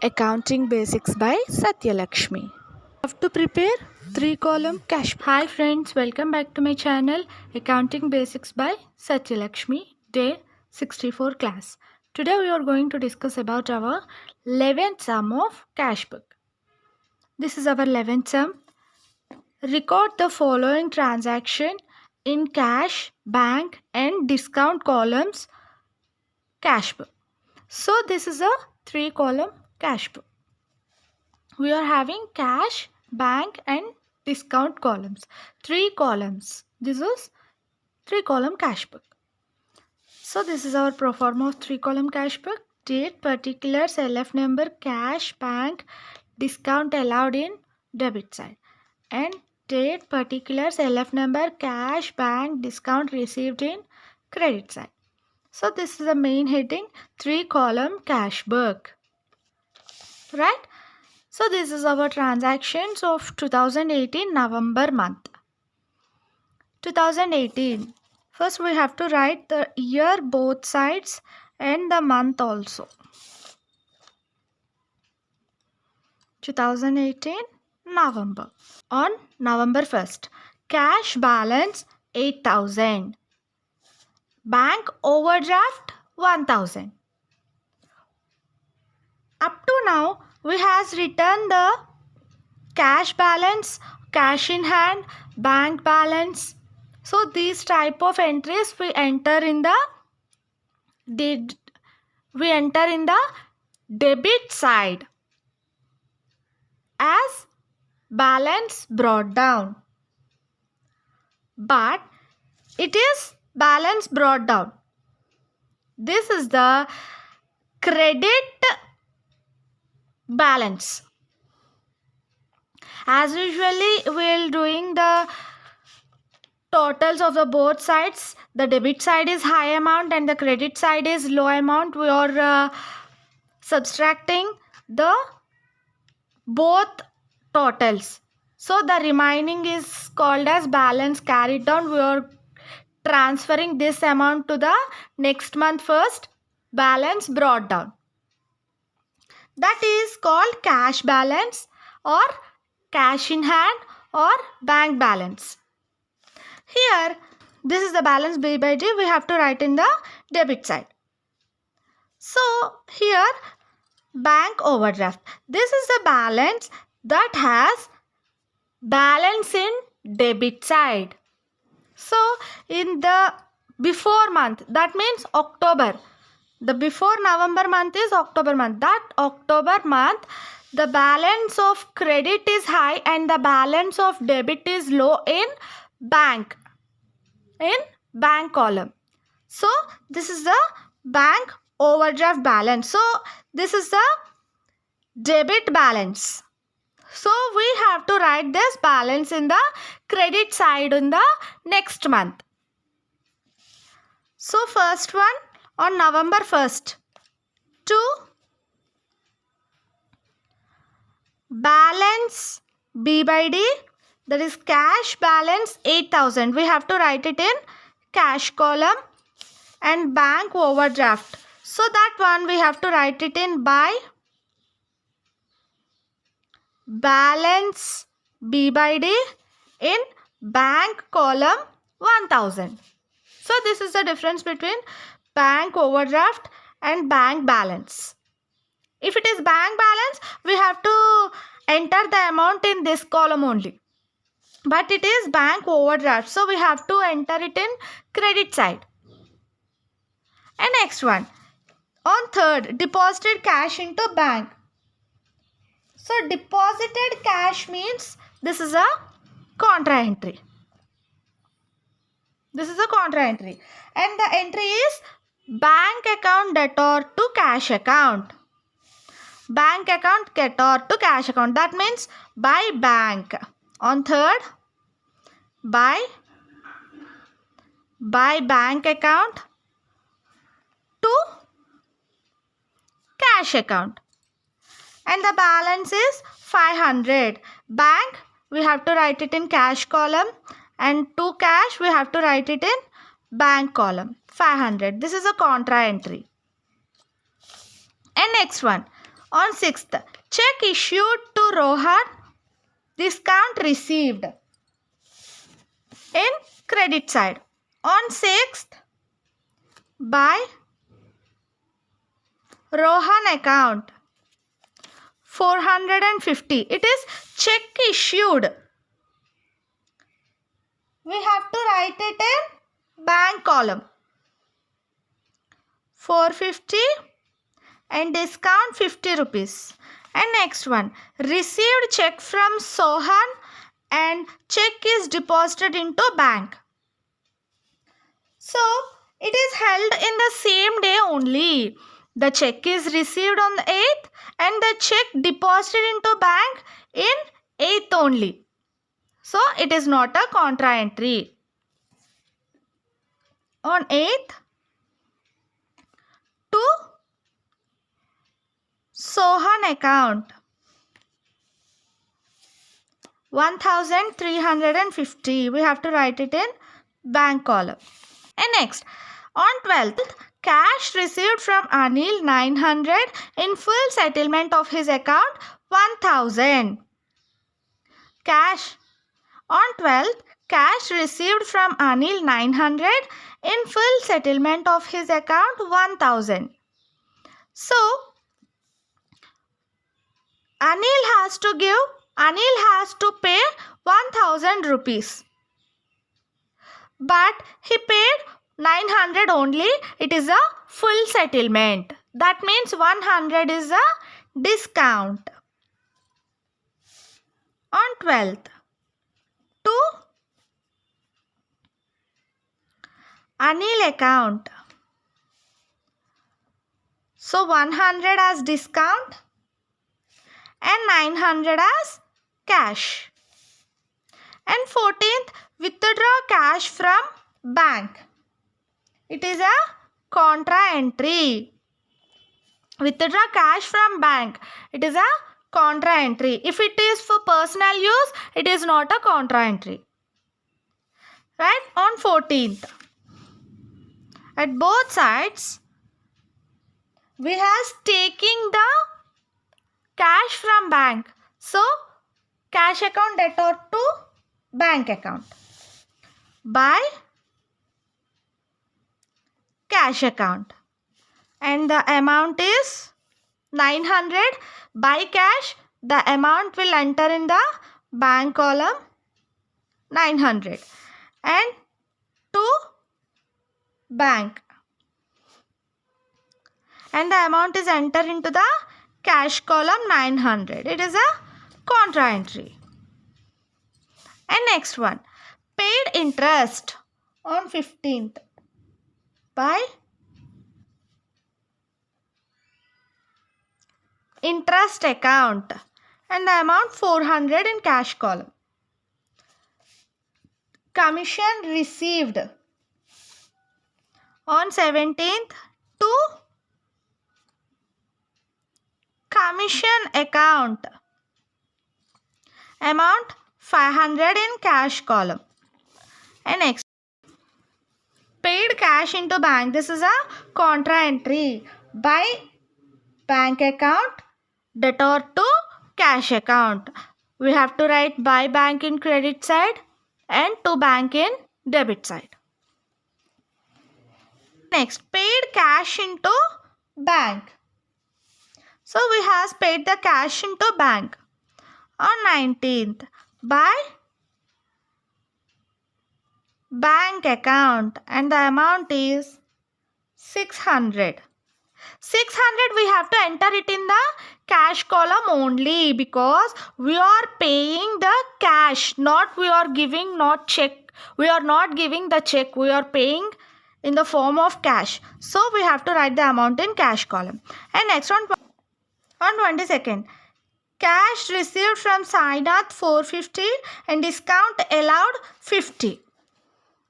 Accounting Basics by Satyalakshmi. How to prepare 3-column cash book. Hi friends, welcome back to my channel Accounting Basics by Satyalakshmi, day 64 class. Today we are going to discuss about our 11th sum of cash book. This is our 11th sum. Record the following transaction in cash, bank and discount columns cash book. So this is a 3-column cash book. We are having cash, bank and discount columns. 3 columns. This is 3-column cash book. So this is our pro forma of 3-column cash book. Date, particulars, LF number, cash, bank, discount allowed in debit side. And date, particulars, LF number, cash, bank, discount received in credit side. So this is the main heading, 3-column cash book. Right? So this is our transactions of 2018 November month. 2018. First we have to write the year both sides and the month also. 2018 November. On November 1st, cash balance 8,000. Bank overdraft 1,000. Up to now, we has written the cash balance, cash in hand, bank balance. So these type of entries we enter in the debit side as balance brought down. But it is balance brought down. This is the credit balance. As usually we will doing the totals of the both sides. The debit side is high amount and the credit side is low amount. We are subtracting the both totals. So the remaining is called as balance carried down. We are transferring this amount to the next month first, balance brought down. That is called cash balance or cash in hand or bank balance. Here, this is the balance B by D. We have to write in the debit side. So, here, bank overdraft. This is the balance that has balance in debit side. So, in the before month, that means October. The before November month is October month. That October month, the balance of credit is high and the balance of debit is low in bank column. So this is the bank overdraft balance. So this is the debit balance. So we have to write this balance in the credit side in the next month. So first one, on November 1st, to balance B by D, that is cash balance 8,000. We have to write it in cash column and bank overdraft. So that one we have to write it in by balance B by D in bank column 1,000. So this is the difference between bank overdraft and bank balance. If it is bank balance, we have to enter the amount in this column only. But it is bank overdraft, so we have to enter it in credit side. And next one, on 3rd, deposited cash into bank. So deposited cash means this is a contra entry. This is a contra entry. And the entry is bank account debtor to cash account. Bank account debtor to cash account. That means by bank. On 3rd, by bank account to cash account. And the balance is 500. Bank, we have to write it in cash column. And to cash, we have to write it in bank column. 500. This is a contra entry. And next one. On 6th, check issued to Rohan, discount received in credit side. On 6th, by Rohan account 450. It is check issued. We have to write it in bank column. 450 and discount 50 rupees. And next one, received check from Sohan and check is deposited into bank. So it is held in the same day only. The check is received on the 8th and the check deposited into bank in 8th only. So it is not a contra entry. On 8th, to Sohan account 1350. We have to write it in bank column. And next, on 12th, cash received from Anil 900 in full settlement of his account 1000. Cash. On 12th, cash received from Anil 900 in full settlement of his account 1000. So, Anil has to pay 1000 rupees. But he paid 900 only. It is a full settlement. That means 100 is a discount. On 12th, to Anil account. So 100 as discount and 900 as cash. And 14th, withdraw cash from bank. It is a contra entry. Withdraw cash from bank. It is a contra entry. If it is for personal use, it is not a contra entry. Right? On 14th, at both sides, we have taking the cash from bank. So, cash account debtor to bank account by cash account. And the amount is 900. By cash, the amount will enter in the bank column 900. And to bank. And the amount is entered into the cash column 900. It is a contra entry. And next one, paid interest on 15th by interest account and the amount 400 in cash column. Commission received on 17th to commission account, amount 500 in cash column. And next, paid cash into bank. This is a contra entry by bank account debtor to cash account. We have to write by bank in credit side and to bank in debit side. Next, paid cash into bank. So we have paid the cash into bank on 19th by bank account and the amount is 600. 600 we have to enter it in the cash column only because we are paying the cash, not we are giving not check. We are not giving the check. We are paying in the form of cash. So we have to write the amount in cash column. And next on 22nd, cash received from Sainath 450 and discount allowed 50.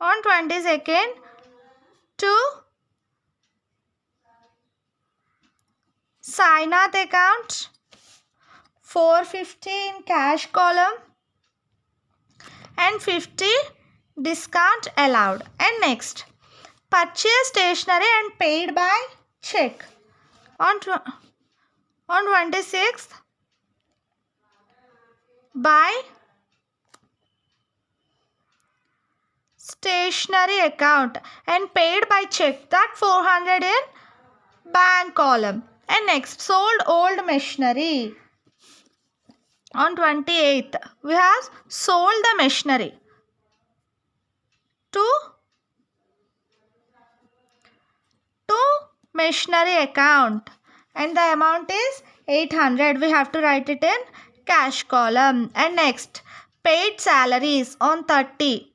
On 22nd, to Sainath account 450 in cash column and 50 discount allowed. And next, purchase stationery and paid by check. On On 26th, by stationery account and paid by check, that 400 in bank column. And next, sold old machinery. On 28th, we have sold the machinery to machinery account and the amount is 800. We have to write it in cash column. And next, paid salaries on 30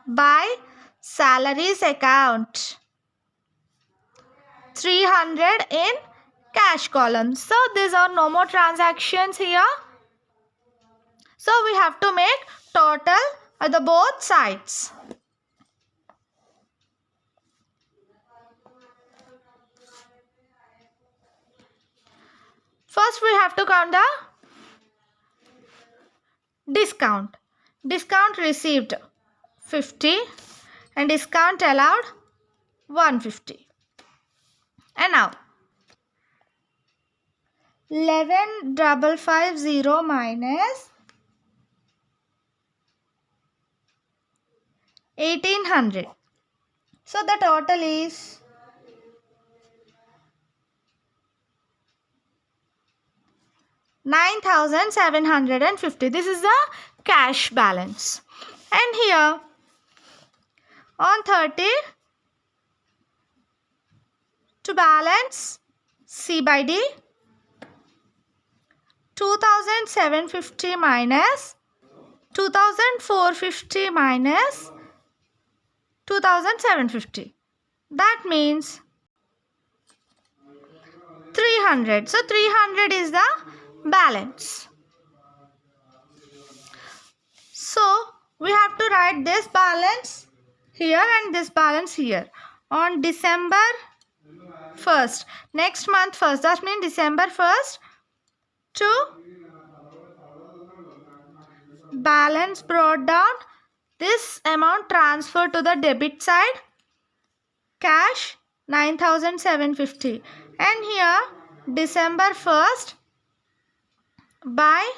by salaries account, 300 in cash column. So these are no more transactions here. So we have to make total at the both sides. First we have to count the discount. Discount received 50 and discount allowed 150. And now 11,550 minus 1800. So the total is 9,750. This is the cash balance. And here on 30, to balance C by D, 2,750 minus 2,450 minus 2,750. That means 300. So 300 is the balance. So we have to write this balance here and this balance here. On December 1st, next month 1st, that means December 1st, to balance brought down, this amount transferred to the debit side, cash 9,750. And here December 1st by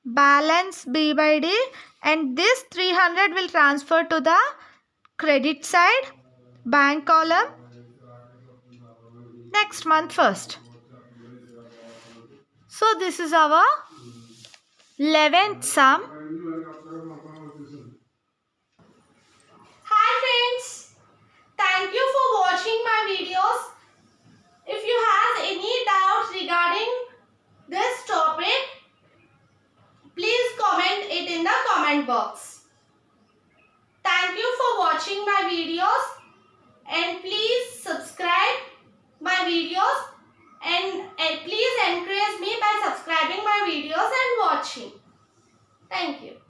balance B by D, and this 300 will transfer to the credit side, bank column, next month 1st. So this is our 11th sum. Hi friends, thank you for watching my videos. If you have any doubts regarding this topic, please comment it in the comment box. Thank you for watching my videos and please subscribe my videos and please encourage me by subscribing my videos and watching. Thank you.